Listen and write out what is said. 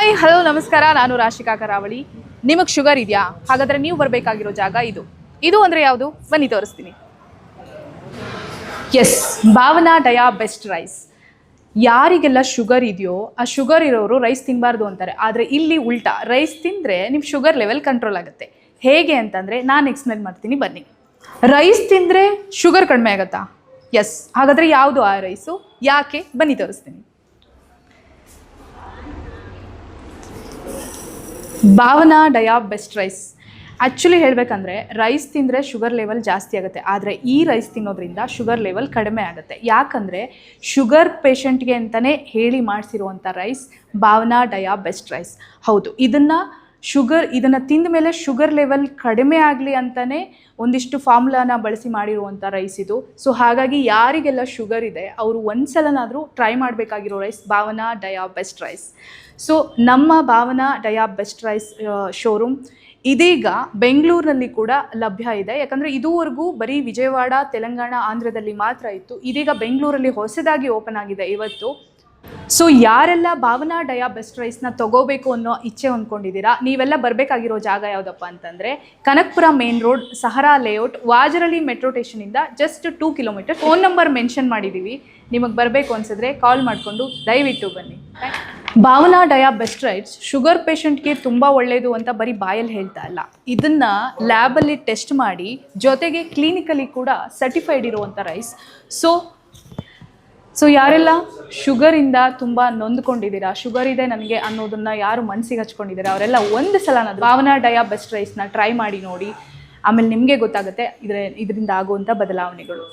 Hi hello ನಮಸ್ಕಾರ, ನಾನು ರಾಶಿಕಾ ಕರಾವಳಿ. ನಿಮಗೆ ಶುಗರ್ ಇದೆಯಾ? ಹಾಗಾದರೆ ನೀವು ಬರಬೇಕಾಗಿರೋ ಜಾಗ ಇದು ಅಂದರೆ ಯಾವುದು? ಬನ್ನಿ ತೋರಿಸ್ತೀನಿ. Yes, Bhavana dia best rice. ಯಾರಿಗೆಲ್ಲ ಶುಗರ್ ಇದೆಯೋ ಆ ಶುಗರ್ ಇರೋರು ರೈಸ್ ತಿನ್ನಬಾರ್ದು ಅಂತಾರೆ. ಆದರೆ ಇಲ್ಲಿ ಉಲ್ಟಾ, ರೈಸ್ ತಿಂದರೆ ನಿಮ್ಮ ಶುಗರ್ ಲೆವೆಲ್ ಕಂಟ್ರೋಲ್ ಆಗುತ್ತೆ. ಹೇಗೆ ಅಂತಂದರೆ ನಾನು ಎಕ್ಸ್ಪ್ಲೇನ್ ಮಾಡ್ತೀನಿ, ಬನ್ನಿ. ರೈಸ್ ತಿಂದರೆ ಶುಗರ್ ಕಡಿಮೆ ಆಗುತ್ತಾ? ಎಸ್. ಹಾಗಾದರೆ ಯಾವುದು ಆ ರೈಸು? ಯಾಕೆ? ಬನ್ನಿ ತೋರಿಸ್ತೀನಿ. Bhavana dia best rice. Actually ಹೇಳಬೇಕಂದ್ರೆ ರೈಸ್ ತಿಂದರೆ ಶುಗರ್ ಲೆವೆಲ್ ಜಾಸ್ತಿ ಆಗುತ್ತೆ, ಆದರೆ ಈ ರೈಸ್ ತಿನ್ನೋದ್ರಿಂದ ಶುಗರ್ ಲೆವೆಲ್ ಕಡಿಮೆ ಆಗುತ್ತೆ. ಯಾಕಂದರೆ ಶುಗರ್ ಪೇಷಂಟ್ಗೆ ಅಂತಲೇ ಹೇಳಿ ಮಾಡಿಸಿರುವಂಥ rice Bhavana dia best rice. ಹೌದು, ಇದನ್ನು ತಿಂದ ಮೇಲೆ ಶುಗರ್ ಲೆವೆಲ್ ಕಡಿಮೆ ಆಗಲಿ ಅಂತಲೇ ಒಂದಿಷ್ಟು ಫಾರ್ಮುಲಾನ ಬಳಸಿ ಮಾಡಿರುವಂಥ ರೈಸ್ ಇದು. ಸೊ ಹಾಗಾಗಿ ಯಾರಿಗೆಲ್ಲ ಶುಗರ್ ಇದೆ ಅವರು ಒಂದ್ಸಲನಾದರೂ ಟ್ರೈ ಮಾಡಬೇಕಾಗಿರೋ rice Bhavana dia best rice. So ನಮ್ಮ Bhavana dia best rice showroom ಇದೀಗ ಬೆಂಗಳೂರಿನಲ್ಲಿ ಕೂಡ ಲಭ್ಯ ಇದೆ. ಯಾಕಂದರೆ ಇದುವರೆಗೂ ಬರೀ ವಿಜಯವಾಡ, ತೆಲಂಗಾಣ, ಆಂಧ್ರದಲ್ಲಿ ಮಾತ್ರ ಇತ್ತು. ಇದೀಗ ಬೆಂಗಳೂರಲ್ಲಿ ಹೊಸದಾಗಿ ಓಪನ್ ಆಗಿದೆ ಇವತ್ತು. ಸೊ ಯಾರೆಲ್ಲ ಭಾವನಾ ಡಯಾ ಬೆಸ್ಟ್ ರೈಸ್ನ ತೊಗೋಬೇಕು ಅನ್ನೋ ಇಚ್ಛೆ ಹೊಂದ್ಕೊಂಡಿದ್ದೀರಾ, ನೀವೆಲ್ಲ ಬರಬೇಕಾಗಿರೋ ಜಾಗ ಯಾವುದಪ್ಪ ಅಂತಂದರೆ Kanakapura main road, Sahara layout, Vajarahalli metro ಸ್ಟೇಷನಿಂದ just 2 kilometer. Phone number mention ಮಾಡಿದ್ದೀವಿ. ನಿಮಗೆ ಬರಬೇಕು ಅನಿಸಿದ್ರೆ ಕಾಲ್ ಮಾಡಿಕೊಂಡು ದಯವಿಟ್ಟು ಬನ್ನಿ. Bhavana dia best rice sugar ಪೇಷಂಟ್ಗೆ ತುಂಬ ಒಳ್ಳೆಯದು ಅಂತ ಬರೀ ಬಾಯಲ್ಲಿ ಹೇಳ್ತಾ ಇಲ್ಲ, ಇದನ್ನು ಲ್ಯಾಬಲ್ಲಿ ಟೆಸ್ಟ್ ಮಾಡಿ ಜೊತೆಗೆ ಕ್ಲಿನಿಕಲಿ ಕೂಡ ಸರ್ಟಿಫೈಡ್ ಇರುವಂಥ ರೈಸ್. ಸೊ ಯಾರೆಲ್ಲ ಶುಗರಿಂದ ತುಂಬ ನೊಂದ್ಕೊಂಡಿದ್ದೀರಾ, ಶುಗರ್ ಇದೆ ನನಗೆ ಅನ್ನೋದನ್ನು ಯಾರು ಮನಸ್ಸಿಗೆ ಹಚ್ಕೊಂಡಿದ್ದೀರಾ ಅವರೆಲ್ಲ ಒಂದು ಸಲ ಭಾವನಾ ಡಯಾ ಬೆಸ್ಟ್ ರೈಸ್ನ ಟ್ರೈ ಮಾಡಿ ನೋಡಿ. ಆಮೇಲೆ ನಿಮಗೆ ಗೊತ್ತಾಗುತ್ತೆ ಇದರಿಂದ ಆಗುವಂಥ ಬದಲಾವಣೆಗಳು.